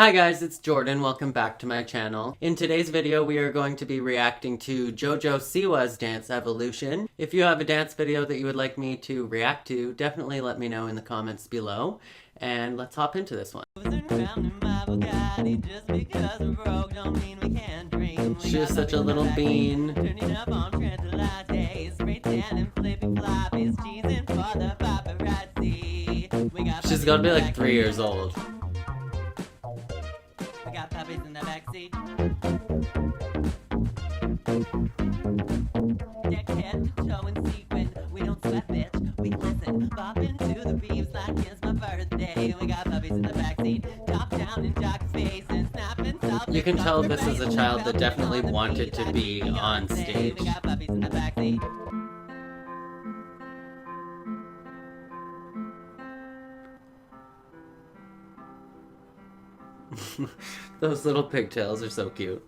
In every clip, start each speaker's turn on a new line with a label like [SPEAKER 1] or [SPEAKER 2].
[SPEAKER 1] Hi guys, it's Jordan. Welcome back to my channel. In today's video, we are going to be reacting to JOJO Siwa's dance evolution. If you have a dance video that you would like me to react to, definitely let me know in the comments below. And let's hop into this one. She is such a little bean. She's gotta be like 3 years old.
[SPEAKER 2] Got puppies in the backseat. Deck head to toe and sequin. We don't sweat, bitch. We listen. Bop into the beams like it's my birthday. We got puppies in the backseat. Top down in jock face and snapping self.
[SPEAKER 1] You can tell this is a child that definitely wanted to be on stage.
[SPEAKER 2] We got puppies in the backseat.
[SPEAKER 1] Those little pigtails are so cute.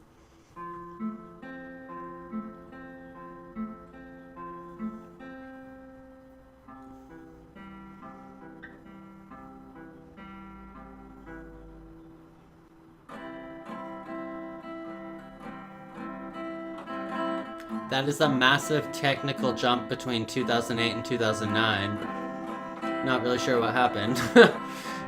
[SPEAKER 1] That is a massive technical jump between 2008 and 2009. Not really sure what happened.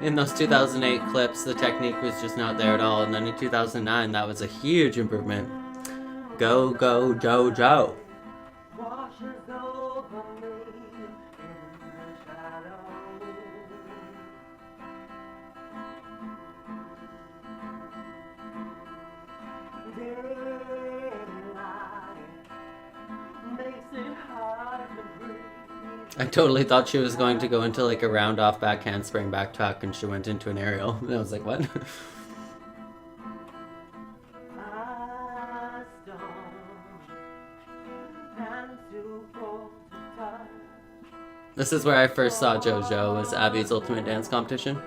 [SPEAKER 1] In those 2008 clips, the technique was just not there at all, and then in 2009, that was a huge improvement. Go, go, JoJo! I totally thought she was going to go into like a round off back handspring back tuck, and she went into an aerial. And I was like, what? This is where I first saw JoJo, was Abby's Ultimate Dance Competition.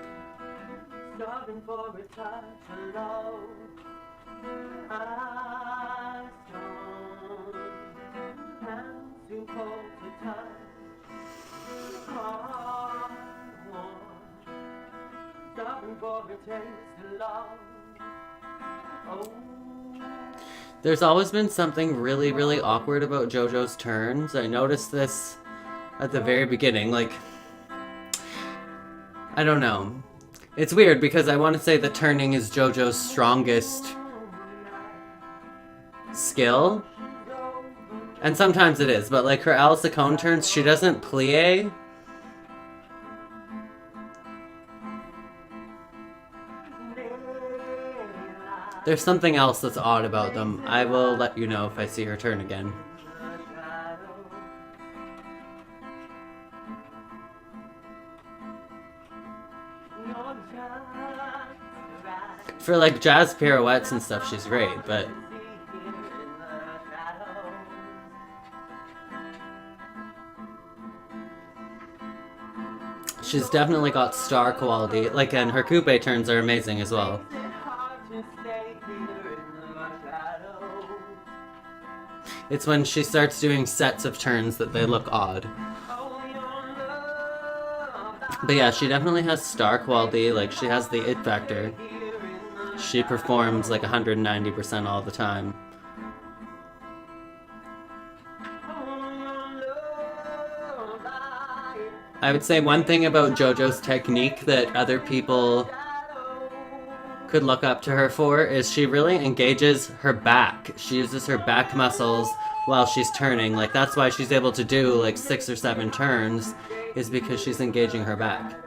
[SPEAKER 1] There's always been something really, really awkward about JoJo's turns. I noticed this at the very beginning. Like, I don't know. It's weird because I want to say that turning is JoJo's strongest skill. And sometimes it is, but like her Alice Cone turns, she doesn't plie. There's something else that's odd about them. I will let you know if I see her turn again. For like jazz pirouettes and stuff, she's great, but she's definitely got star quality. Like, and her coupe turns are amazing as well. It's when she starts doing sets of turns that they look odd. But yeah, she definitely has star quality. Like, she has the it factor. She performs like 190% all the time. I would say one thing about JoJo's technique that other people could look up to her for is she really engages her back. She uses her back muscles while she's turning. Like, that's why she's able to do like 6 or 7 turns, is because she's engaging her back.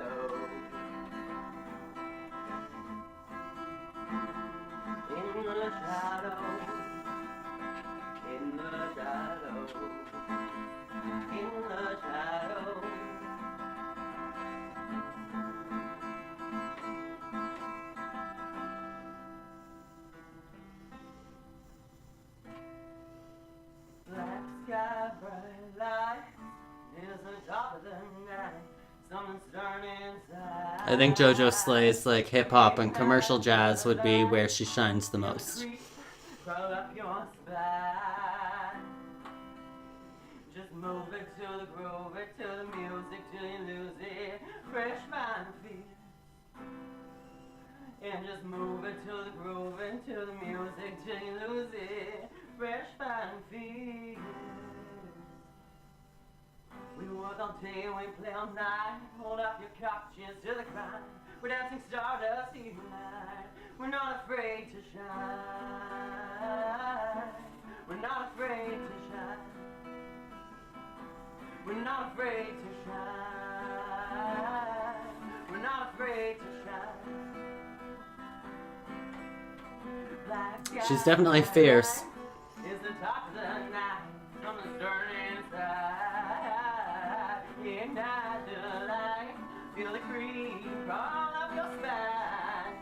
[SPEAKER 1] I think JoJo slays like hip hop, and commercial jazz would be where she shines the most. Just move it to the groove, it to the music till you lose it. Fresh mind feels
[SPEAKER 2] And just move it to the groove and to the music till you lose it. Fresh fine feelings. We work all day, we play all night. Hold up your cup, cheers to the grind. We're dancing stardust even night. We're not afraid to shine. We're not afraid to shine. We're not afraid to shine. We're not afraid to shine.
[SPEAKER 1] She's definitely fierce.
[SPEAKER 2] Is the top of the night from the stern inside. Ignite the light, feel the creep all up your spine.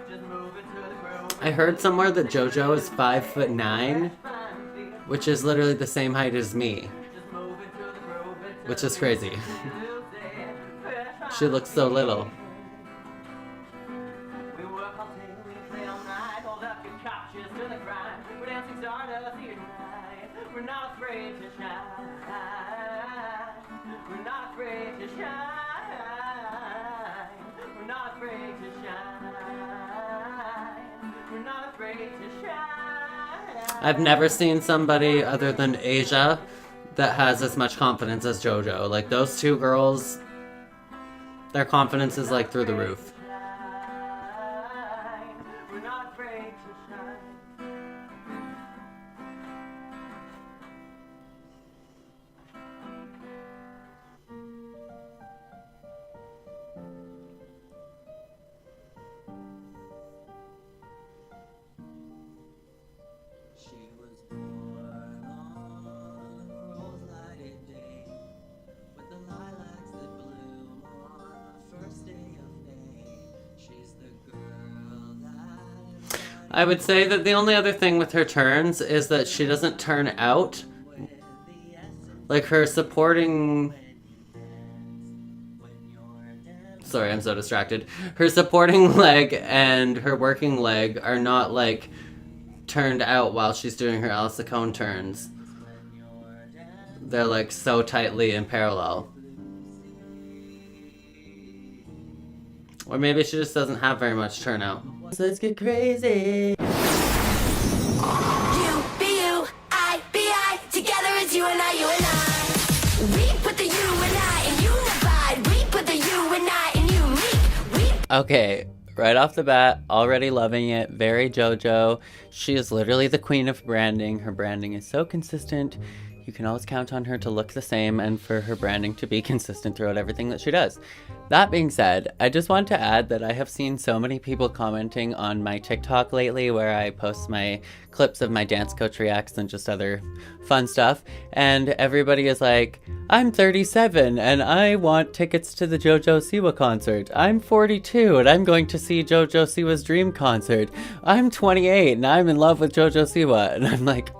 [SPEAKER 2] Just move it to the groove.
[SPEAKER 1] I heard somewhere that JoJo is 5'9", which is literally the same height as me, which is crazy. She looks so little.
[SPEAKER 2] We work all day, we play all night. Hold up your cup, cheers to the grind. We're dancing stardust here tonight. We're not afraid to shine. We're not afraid to shine. We're not afraid to shine. We're not afraid to shine.
[SPEAKER 1] I've never seen somebody other than Asia that has as much confidence as JoJo. Like, those two girls, their confidence is like through the roof.
[SPEAKER 2] We're not afraid to shine. She was born on a rose-lighted day, with the lilacs that bloom on the first day of May. She's the girl that
[SPEAKER 1] I would say that the only other thing with her turns is that she doesn't turn out. Like, her supporting... Sorry, I'm so distracted. Her supporting leg and her working leg are not, like, turned out while she's doing her Alice Cone turns. They're, like, so tightly in parallel. Or maybe she just doesn't have very much turnout. So let's get crazy!
[SPEAKER 3] You be you, I be I. Together it's you and I, you and I. We put the you and I in unified. We put the you and I in unique. We
[SPEAKER 1] Okay, right off the bat, already loving it. Very JoJo. She is literally the queen of branding. Her branding is so consistent. You can always count on her to look the same and for her branding to be consistent throughout everything that she does. That being said, I just want to add that I have seen so many people commenting on my TikTok lately where I post my clips of my dance coach reacts and just other fun stuff. And everybody is like, I'm 37 and I want tickets to the JOJO Siwa concert. I'm 42 and I'm going to see JOJO Siwa's dream concert. I'm 28 and I'm in love with JOJO Siwa. And I'm like,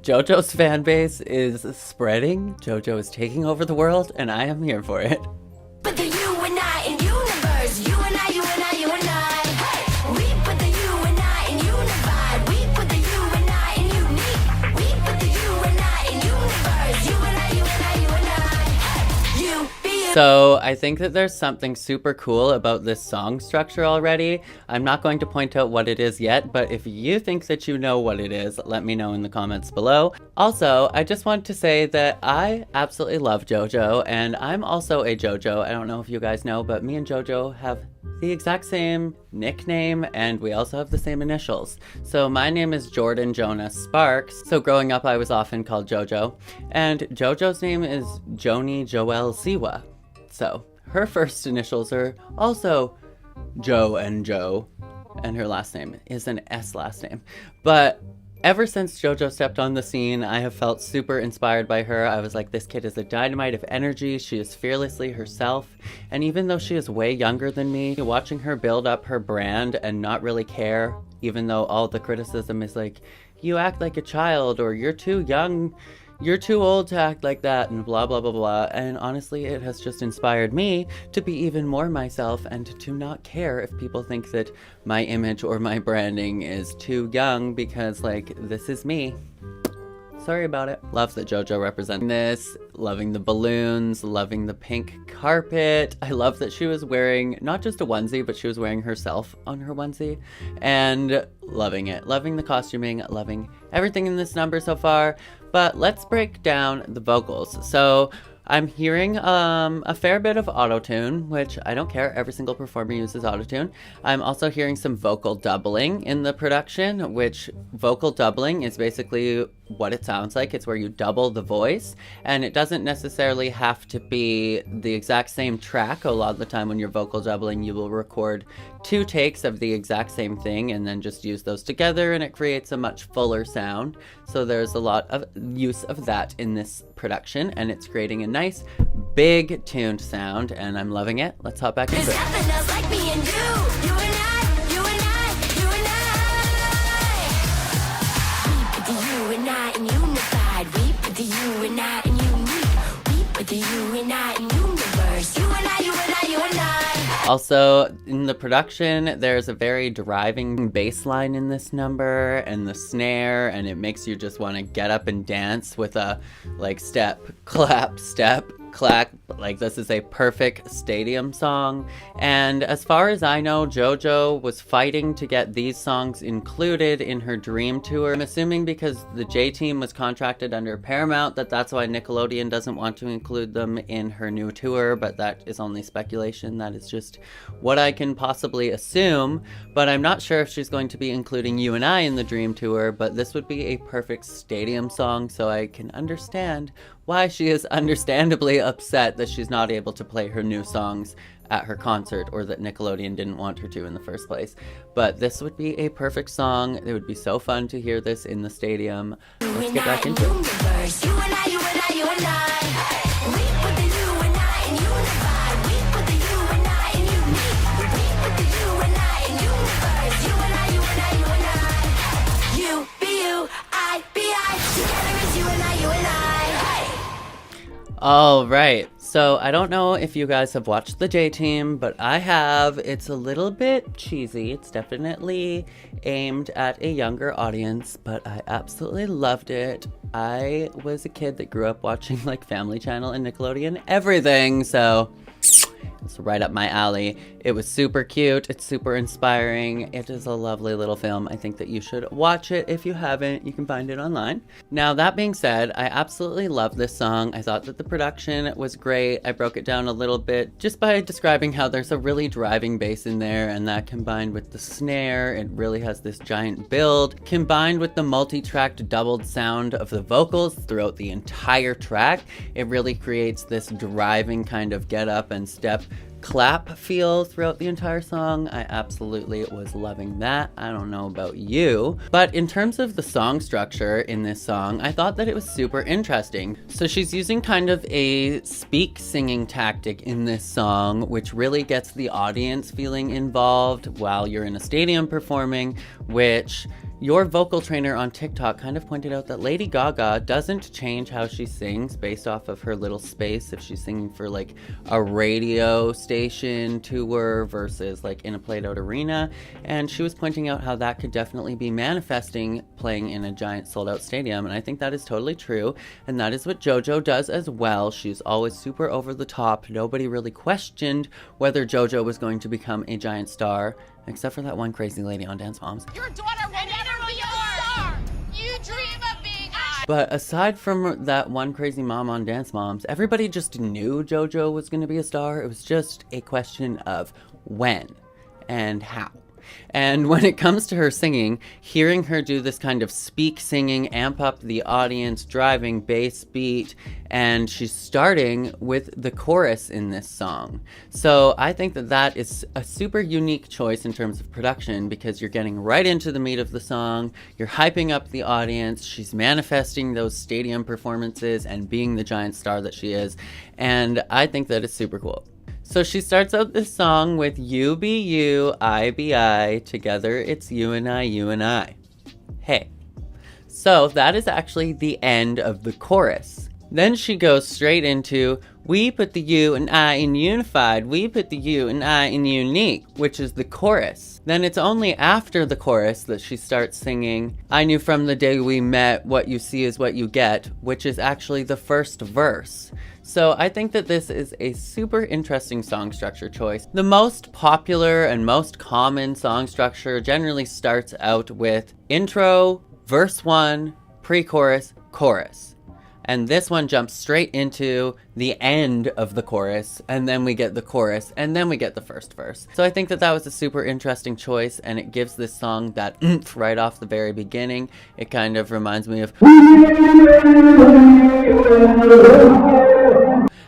[SPEAKER 1] JoJo's fan base is spreading, JoJo is taking over the world, and I am here for it.
[SPEAKER 3] put the you and I in universe. You and I, you and I, you and I. Hey, we put the you and I in unified. We put the you and I in unique. We put the you and I in universe. You and I, you and I, you and I. Hey, you be you.
[SPEAKER 1] So I think that there's something super cool about this song structure already. I'm not going to point out what it is yet, but if you think that you know what it is, let me know in the comments below. Also, I just want to say that I absolutely love JoJo, and I'm also a JoJo. I don't know if you guys know, but me and JoJo have the exact same nickname, and we also have the same initials. So my name is Jordan Jonas Sparks. So growing up, I was often called JoJo, and JoJo's name is Joni Joelle Siwa. So her first initials are also Jo and Joe, and her last name is an S last name. But ever since JoJo stepped on the scene, I have felt super inspired by her. I was like, this kid is a dynamite of energy. She is fearlessly herself. And even though she is way younger than me, watching her build up her brand and not really care, even though all the criticism is like, you act like a child, or you're too young, you're too old to act like that, and blah, blah, blah, blah. And honestly, it has just inspired me to be even more myself and to not care if people think that my image or my branding is too young, because, like, this is me. Sorry about it. Love that JoJo representing this. Loving the balloons. Loving the pink carpet. I love that she was wearing not just a onesie, but she was wearing herself on her onesie. And loving it. Loving the costuming. Loving everything in this number so far. But let's break down the vocals. So I'm hearing a fair bit of autotune, which I don't care. Every single performer uses autotune. I'm also hearing some vocal doubling in the production, which vocal doubling is basically what it sounds like. It's where you double the voice, and it doesn't necessarily have to be the exact same track. A lot of the time when you're vocal doubling, you will record 2 takes of the exact same thing and then just use those together, and it creates a much fuller sound. So there's a lot of use of that in this production, and it's creating a nice big tuned sound, and I'm loving it. Let's hop back into
[SPEAKER 3] There's
[SPEAKER 1] it.
[SPEAKER 3] nothing else like me and you. You and I, you and I, you and I. We put the you and I in unified. We put the you and I in unique. We put the you and I in universe. You and I, you and I, you and I.
[SPEAKER 1] Also, in the production, there's a very driving bass line in this number, and the snare, and it makes you just want to get up and dance with a, like, step, clap, like this is a perfect stadium song. And as far as I know, JoJo was fighting to get these songs included in her Dream Tour. I'm assuming because the J-Team was contracted under Paramount that's why Nickelodeon doesn't want to include them in her new tour, but that is only speculation. That is just what I can possibly assume, but I'm not sure if she's going to be including You and I in the Dream Tour, but this would be a perfect stadium song, so I can understand why she is understandably upset that she's not able to play her new songs at her concert, or that Nickelodeon didn't want her to in the first place. But this would be a perfect song. It would be so fun to hear this in the stadium. Let's get back into it.
[SPEAKER 3] Universe. You and I, you and I, you and I. We put the you and I in unified. We put the you and I in unique. We put the you and I in universe. You and I, you and I, you and I. You be you, I be I. Together is you and I, you and I.
[SPEAKER 1] All right, so I don't know if you guys have watched the J-Team, but I have. It's a little bit cheesy. It's definitely aimed at a younger audience, but I absolutely loved it. I was a kid that grew up watching like Family Channel and Nickelodeon, everything, so it's right up my alley. It was super cute. It's super inspiring. It is a lovely little film. I think that you should watch it. If you haven't, you can find it online. Now, that being said, I absolutely love this song. I thought that the production was great. I broke it down a little bit just by describing how there's a really driving bass in there, and that combined with the snare, it really has this giant build. Combined with the multi-tracked doubled sound of the vocals throughout the entire track, it really creates this driving kind of get up and step clap feel throughout the entire song. I absolutely was loving that. I don't know about you, but in terms of the song structure in this song, I thought that it was super interesting. So she's using kind of a speak singing tactic in this song, which really gets the audience feeling involved while you're in a stadium performing, which your vocal trainer on TikTok kind of pointed out that Lady Gaga doesn't change how she sings based off of her little space if she's singing for like a radio station tour versus like in a played out arena. And she was pointing out how that could definitely be manifesting playing in a giant sold out stadium. And I think that is totally true. And that is what JoJo does as well. She's always super over the top. Nobody really questioned whether JoJo was going to become a giant star, except for that one crazy lady on Dance Moms.
[SPEAKER 4] Your daughter will never be a star. You dream of being a...
[SPEAKER 1] But aside from that one crazy mom on Dance Moms, everybody just knew JoJo was going to be a star. It was just a question of when and how. And when it comes to her singing, hearing her do this kind of speak singing, amp up the audience, driving bass beat, and she's starting with the chorus in this song. So I think that that is a super unique choice in terms of production, because you're getting right into the meat of the song, you're hyping up the audience, she's manifesting those stadium performances and being the giant star that she is, and I think that is super cool. So she starts out this song with you be you, I be I, together it's you and I, you and I. Hey. So that is actually the end of the chorus. Then she goes straight into We put the U and I in unified. We put the U and I in unique, which is the chorus. Then it's only after the chorus that she starts singing, I knew from the day we met, what you see is what you get, which is actually the first verse. So I think that this is a super interesting song structure choice. The most popular and most common song structure generally starts out with intro, verse 1, pre-chorus, chorus. And this one jumps straight into the end of the chorus, and then we get the chorus, and then we get the first verse. So I think that that was a super interesting choice, and it gives this song that oomph right off the very beginning. It kind of reminds me of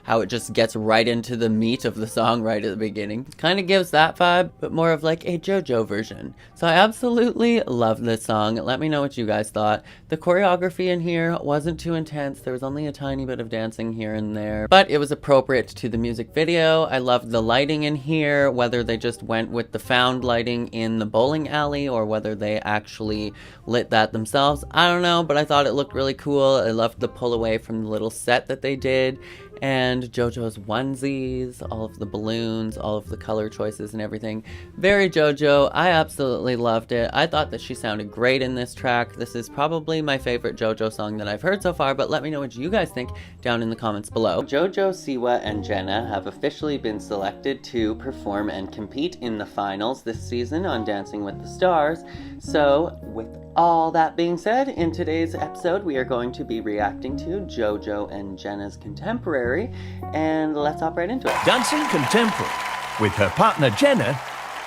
[SPEAKER 1] how it just gets right into the meat of the song right at the beginning. Kind of gives that vibe, but more of like a JoJo version. So I absolutely love this song. Let me know what you guys thought. The choreography in here wasn't too intense. There was only a tiny bit of dancing here and there, but it was appropriate to the music video. I loved the lighting in here, whether they just went with the found lighting in the bowling alley or whether they actually lit that themselves. I don't know, but I thought it looked really cool. I loved the pull away from the little set that they did. And JoJo's onesies, all of the balloons, all of the color choices and everything. Very JoJo. I absolutely loved it. I thought that she sounded great in this track. This is probably my favorite JoJo song that I've heard so far, but let me know what you guys think down in the comments below. JoJo Siwa and Jenna have officially been selected to perform and compete in the finals this season on Dancing with the Stars. So, with all that being said, in today's episode we are going to be reacting to JoJo and Jenna's Contemporary, and let's hop right into it.
[SPEAKER 5] Dancing Contemporary. With her partner Jenna,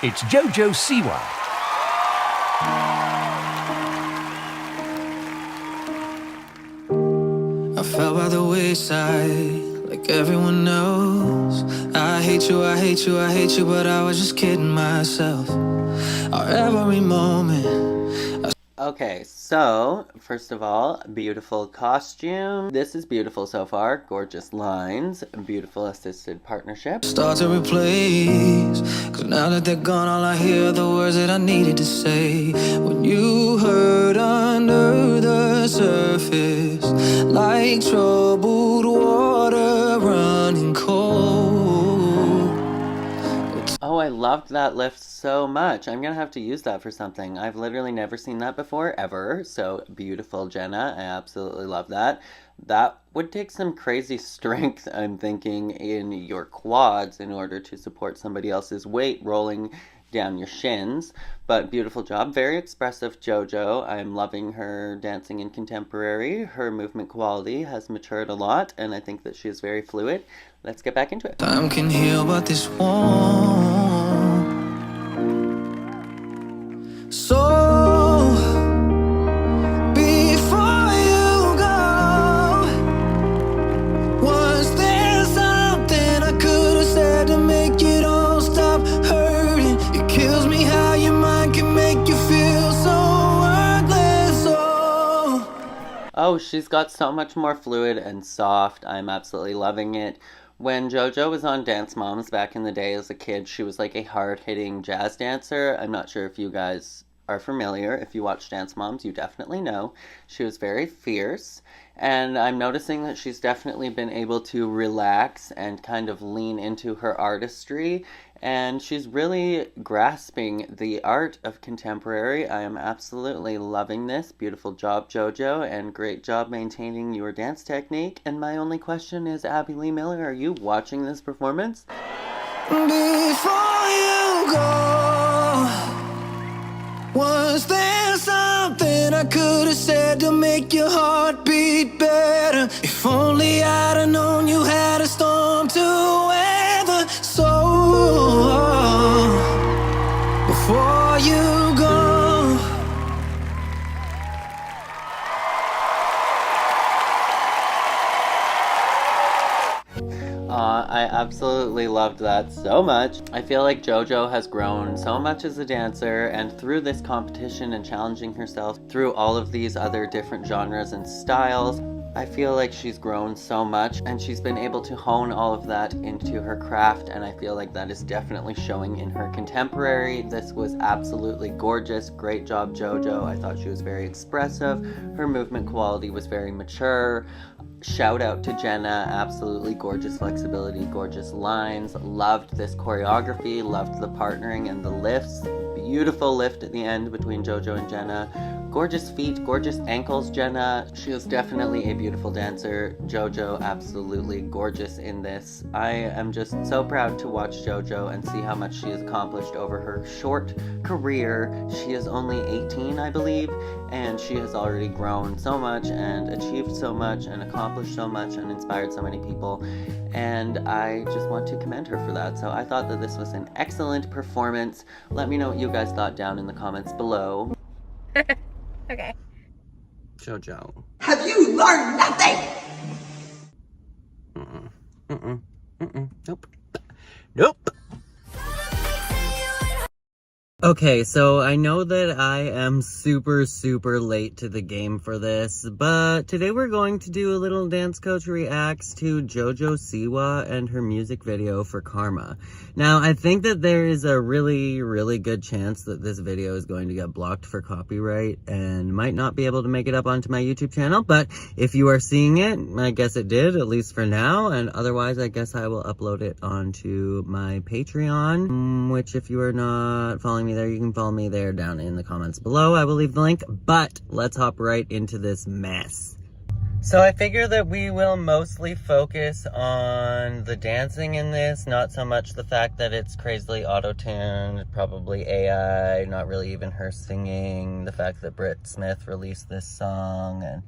[SPEAKER 5] it's JOJO Siwa.
[SPEAKER 2] I fell by the wayside, like everyone knows. I hate you, I hate you, I hate you, but I was just kidding myself. Our every moment.
[SPEAKER 1] Okay, so, first of all, beautiful costume. This is beautiful so far. Gorgeous lines. Beautiful assisted partnership.
[SPEAKER 2] Start to replace, cause now that they're gone, all I hear are the words that I needed to say. When you hurt under the surface, like troubled water running cold.
[SPEAKER 1] Oh, I loved that lift so much. I'm gonna have to use that for something. I've literally never seen that before, ever. So beautiful, Jenna. I absolutely love that. That would take some crazy strength, I'm thinking, in your quads in order to support somebody else's weight rolling down your shins. But beautiful job. Very expressive JoJo. I'm loving her dancing in Contemporary. Her movement quality has matured a lot, and I think that she is very fluid. Let's get back into it.
[SPEAKER 2] Time can heal, but this won't. So before you go, was there something I could have said to make it all stop hurting? It kills me how your mind can make you feel so worthless.
[SPEAKER 1] Oh, she's got so much more fluid and soft. I'm absolutely loving it. When JoJo was on Dance Moms back in the day as a kid, she was like a hard-hitting jazz dancer. I'm not sure if you guys are familiar. If you watch Dance Moms, you definitely know. She was very fierce, and I'm noticing that she's definitely been able to relax and kind of lean into her artistry, and she's really grasping the art of Contemporary. I am absolutely loving this. Beautiful job, JoJo, and great job maintaining your dance technique. And my only question is, Abby Lee Miller, are you watching this performance?
[SPEAKER 2] Before you go, was there something I could have said to make your heart beat better? If only I'd have known you had a storm to weather. So before you go,
[SPEAKER 1] I absolutely loved that so much. I feel like JoJo has grown so much as a dancer, and through this competition and challenging herself through all of these other different genres and styles, I feel like she's grown so much and she's been able to hone all of that into her craft, and I feel like that is definitely showing in her contemporary. This was absolutely gorgeous. Great job, JoJo. I thought she was very expressive. Her movement quality was very mature. Shout out to Jenna, absolutely gorgeous flexibility, gorgeous lines. Loved this choreography, loved the partnering and the lifts. Beautiful lift at the end between JoJo and Jenna. Gorgeous feet, gorgeous ankles, Jenna. She is definitely a beautiful dancer. JoJo, absolutely gorgeous in this. I am just so proud to watch JoJo and see how much she has accomplished over her short career. She is only 18, I believe, and she has already grown so much and achieved so much and accomplished so much and inspired so many people. And I just want to commend her for that. So I thought that this was an excellent performance. Let me know what you guys thought down in the comments below.
[SPEAKER 4] Okay.
[SPEAKER 1] JoJo.
[SPEAKER 6] Have you learned nothing?
[SPEAKER 1] Nope. Nope. Okay, so I know that I am super late to the game for this, but today we're going to do a little Dance Coach reacts to JOJO Siwa and her music video for Karma. Now, I think that there is a really good chance that this video is going to get blocked for copyright and might not be able to make it up onto my YouTube channel, but if you are seeing it, I guess it did, at least for now, and otherwise I guess I will upload it onto my Patreon, which if you are not following me there, you can follow me there down in the comments below. I will leave the link, but let's hop right into this mess. So I figure that we will mostly focus on the dancing in this, not so much the fact that it's crazily auto-tuned, probably AI, not really even her singing, the fact that Britt Smith released this song, and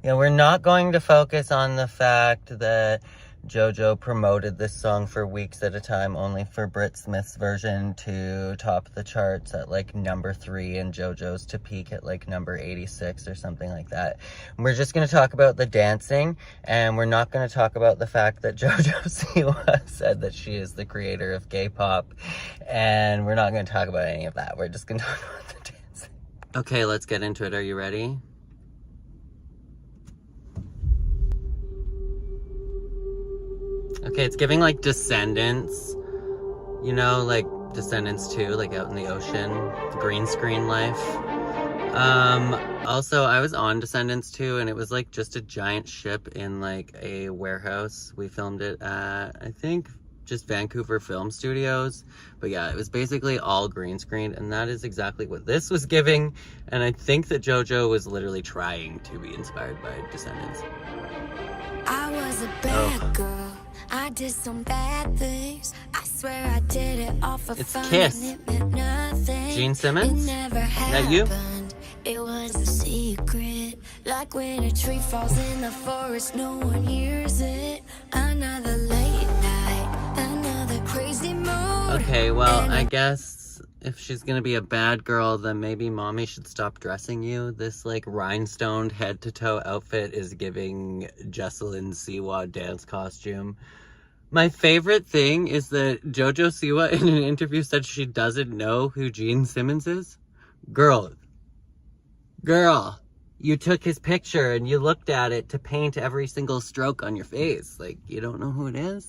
[SPEAKER 1] you know, we're not going to focus on the fact that JoJo promoted this song for weeks at a time, only for Britt Smith's version to top the charts at like number 3 and JoJo's to peak at like number 86 or something like that. We're just going to talk about the dancing, and we're not going to talk about the fact that JOJO Siwa said that she is the creator of K-pop, and we're not going to talk about any of that. We're just going to talk about the dancing. Okay, let's get into it. Are you ready? Okay, it's giving like Descendants, you know, like Descendants 2, like out in the ocean, green screen life. Also, I was on Descendants 2 and it was like just a giant ship in like a warehouse. We filmed it at, I think, just Vancouver Film Studios. But yeah, it was basically all green screen, and that is exactly what this was giving. And I think that JoJo was literally trying to be inspired by Descendants.
[SPEAKER 3] I was a bad girl. I did some bad things. I swear I did it all for
[SPEAKER 1] It's
[SPEAKER 3] fun.
[SPEAKER 1] Kiss.
[SPEAKER 3] And it meant nothing.
[SPEAKER 1] Gene Simmons?
[SPEAKER 3] It never
[SPEAKER 1] That you?
[SPEAKER 3] happened. It was a secret. Like when a tree falls in the forest, no one hears it. Another late night, another crazy mood.
[SPEAKER 1] Okay, well, I guess if she's gonna be a bad girl, then maybe mommy should stop dressing you. This, like, rhinestoned head-to-toe outfit is giving Jocelyn Siwa dance costume. My favorite thing is that JOJO Siwa in an interview said she doesn't know who Gene Simmons is. Girl, you took his picture and you looked at it to paint every single stroke on your face. Like, you don't know who it is?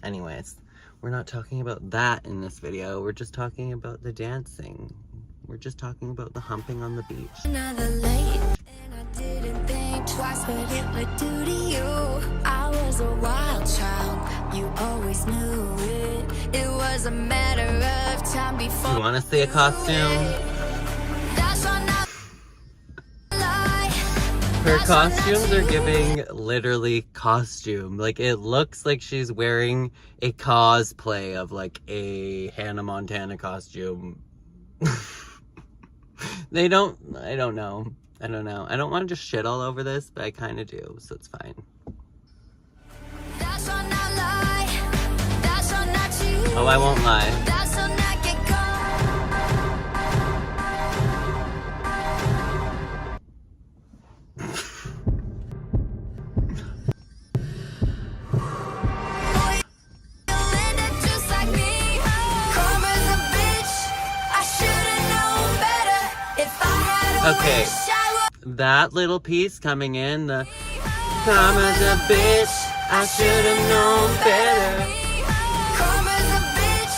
[SPEAKER 1] Anyways, we're not talking about that in this video. We're just talking about the dancing. We're just talking about the humping on the beach.
[SPEAKER 3] Another late, and I didn't think twice what it would do to you. I was a wild child, you always knew it. It was a matter of time before.
[SPEAKER 1] You want to see a costume?
[SPEAKER 3] That's why not lie.
[SPEAKER 1] Her costumes are giving literally costume. Like, it looks like she's wearing a cosplay of like a Hannah Montana costume. I don't know. I don't want to just shit all over this, but I kind of do, so it's fine.
[SPEAKER 3] That's why not lie. That's why not cheat.
[SPEAKER 1] Oh, I won't lie.
[SPEAKER 3] That's why not get caught. Boy, you'll end up just like me. Karma's a bitch. I should've known better. If I had a
[SPEAKER 1] Okay.
[SPEAKER 3] wish, I would.
[SPEAKER 1] That little piece coming in, the Karma's a bitch, I should've known better.
[SPEAKER 3] Karma's a bitch,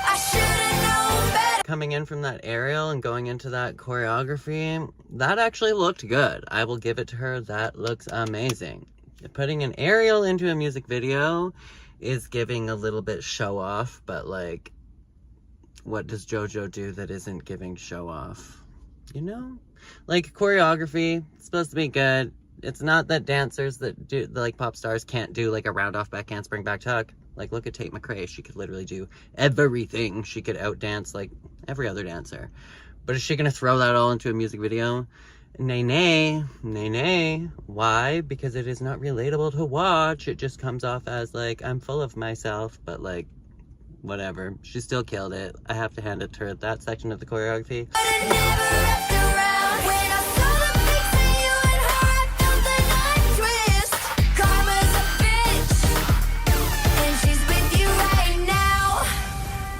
[SPEAKER 3] I should've known better.
[SPEAKER 1] Coming in from that aerial and going into that choreography, that actually looked good. I will give it to her. That looks amazing. Putting an aerial into a music video is giving a little bit show off, but like, what does JoJo do that isn't giving show off? You know? Like, choreography, it's supposed to be good. It's not that dancers that do, like, pop stars can't do, like, a round off back handspring back tuck. Like, look at Tate McRae. She could literally do everything. She could outdance, like, every other dancer. But is she gonna throw that all into a music video? Nay, nay, nay, nay. Why? Because it is not relatable to watch. It just comes off as, like, I'm full of myself, but, like, whatever. She still killed it. I have to hand it to her. That section of the choreography.
[SPEAKER 3] Never left around when I saw the pics of you and her. I felt the night twist. Karma's a bitch, and she's with you right now.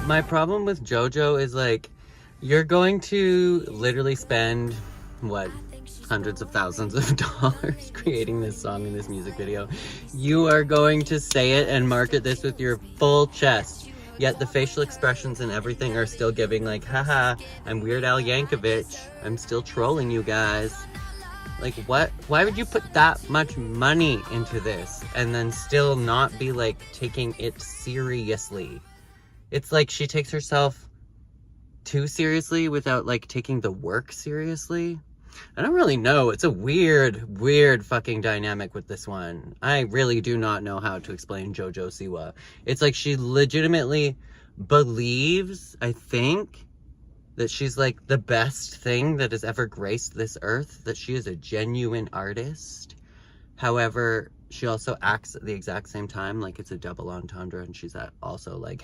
[SPEAKER 1] My problem with JoJo is, like, you're going to literally spend, what, hundreds of thousands of dollars creating this song and this music video. You are going to say it and market this with your full chest. Yet the facial expressions and everything are still giving, like, haha, I'm Weird Al Yankovic. I'm still trolling you guys. Like, what? Why would you put that much money into this and then still not be, like, taking it seriously? It's like she takes herself too seriously without, like, taking the work seriously. I don't really know. It's a weird, weird fucking dynamic with this one. I really do not know how to explain JoJo Siwa. It's like she legitimately believes, I think, that she's like the best thing that has ever graced this earth, that she is a genuine artist. However, she also acts at the exact same time like it's a double entendre, and she's also like,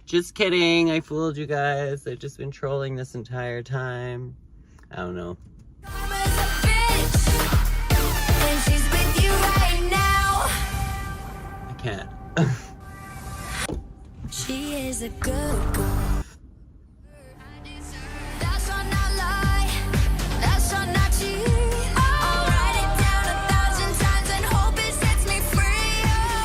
[SPEAKER 1] just kidding, I fooled you guys. I've just been trolling this entire time. I don't know.
[SPEAKER 3] Karma's a bitch, and she's with you right now.
[SPEAKER 1] I can't.
[SPEAKER 3] She is a good girl. That's all not lie. That's all not cheat. I'll write it down 1,000 times and hope it sets me free.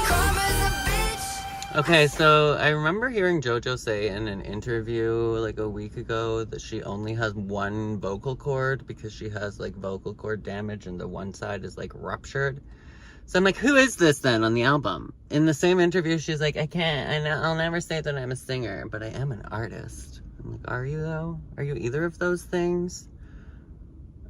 [SPEAKER 3] Karma's a bitch.
[SPEAKER 1] Okay, so I remember hearing JoJo say in an interview like a week ago that she only has one vocal cord because she has like vocal cord damage and the one side is like ruptured. So I'm like, who is this then on the album? In the same interview, she's like, I'll never say that I'm a singer, but I am an artist. I'm like, are you though? Are you either of those things?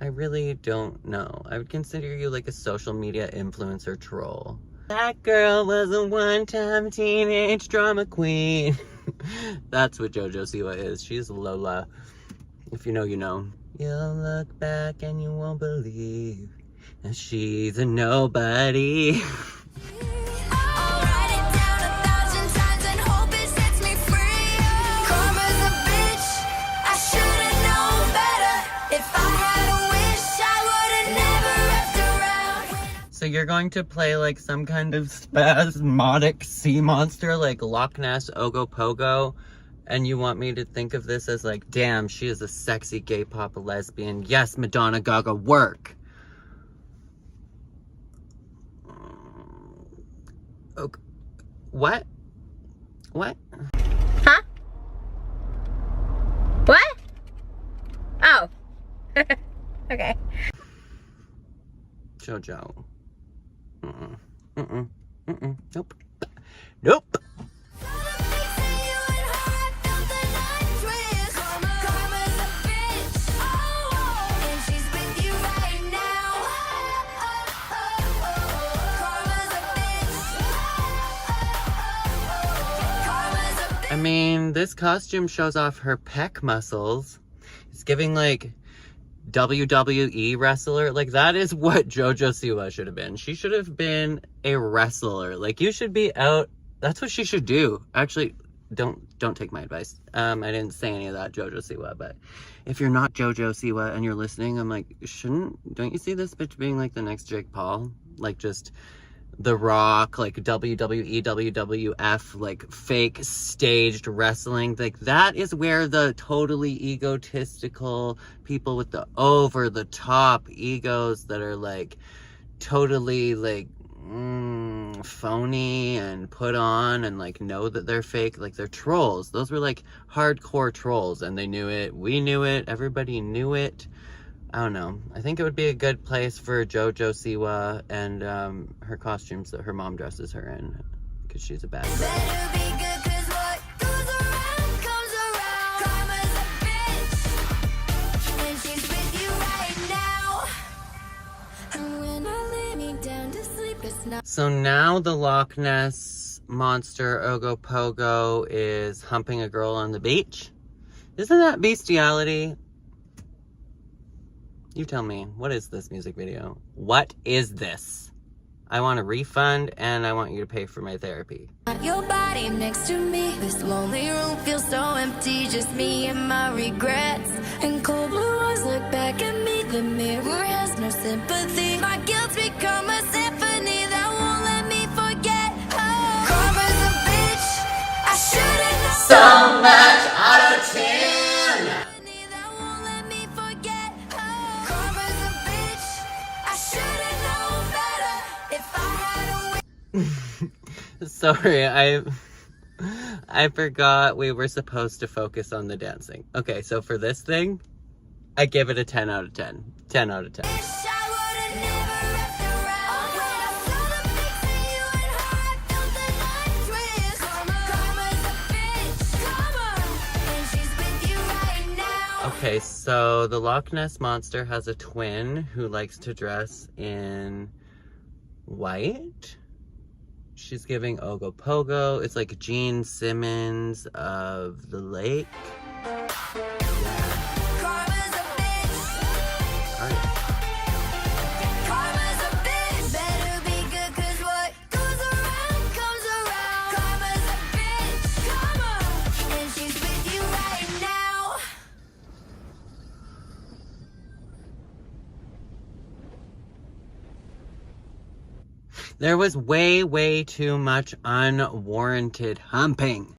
[SPEAKER 1] I really don't know. I would consider you like a social media influencer troll. That girl was a one-time teenage drama queen. That's what JoJo Siwa is. She's Lola. If you know, you know. You'll look back and you won't believe that she's a nobody.
[SPEAKER 3] I'll write it down 1,000 times and hope it sets me free. Karma's a bitch. I should've known better. If I had a wish, I would've never left around.
[SPEAKER 1] So you're going to play like some kind of spasmodic sea monster like Loch Ness Ogopogo, and you want me to think of this as like, damn, she is a sexy gay pop lesbian. Yes, Madonna Gaga, work. Okay. What? What?
[SPEAKER 7] Huh? What? Oh. Okay.
[SPEAKER 1] JoJo. Nope. Nope. I mean, this costume shows off her pec muscles. It's giving like WWE wrestler. Like, that is what JoJo Siwa should have been. She should have been a wrestler. Like, you should be out. That's what she should do. Actually, don't take my advice. I didn't say any of that, JoJo Siwa, but if you're not JoJo Siwa and you're listening, I'm like, don't you see this bitch being like the next Jake Paul? Like, just The Rock, like WWE, WWF, like fake staged wrestling. Like, that is where the totally egotistical people with the over the top egos that are like totally like phony and put on and like know that they're fake. Like they're trolls. Those were like hardcore trolls, and they knew it. We knew it. Everybody knew it. I don't know. I think it would be a good place for JOJO Siwa and her costumes that her mom dresses her in, because she's a bad girl.
[SPEAKER 3] Better be good, 'cause what goes around comes around. Karma's a bitch, and she's with you right now. And when I lay me down to sleep, it's not.
[SPEAKER 1] So now the Loch Ness monster Ogopogo is humping a girl on the beach. Isn't that bestiality? You tell me, what is this music video? What is this? I want a refund, and I want you to pay for my therapy.
[SPEAKER 3] Your body next to me. This lonely room feels so empty. Just me and my regrets. And cold blue eyes look back at me. The mirror has no sympathy. My guilt's become a symphony that won't let me forget. Oh, karma's a bitch. I should've known.
[SPEAKER 1] So much out of 10!
[SPEAKER 3] That won't let me forget. Oh, karma's a bitch. I should've known better. If I had a
[SPEAKER 1] Sorry, I forgot we were supposed to focus on the dancing. Okay, so for this thing, I give it a 10 out of 10. 10 out of 10.
[SPEAKER 3] wish, I would've never left around. When I saw the pics of you and her, I felt the night twist. Karma's a bitch. Karma, and she's with you right now.
[SPEAKER 1] Okay, so the Loch Ness Monster has a twin who likes to dress in white. She's giving Ogopogo. It's like Gene Simmons of the lake.
[SPEAKER 3] Karma's a bitch.
[SPEAKER 1] Alright.
[SPEAKER 3] Karma's a bitch. Better be good, 'cause what goes around comes around. Karma's a bitch. Karma, and she's with you right now.
[SPEAKER 1] There was way, way too much unwarranted humping.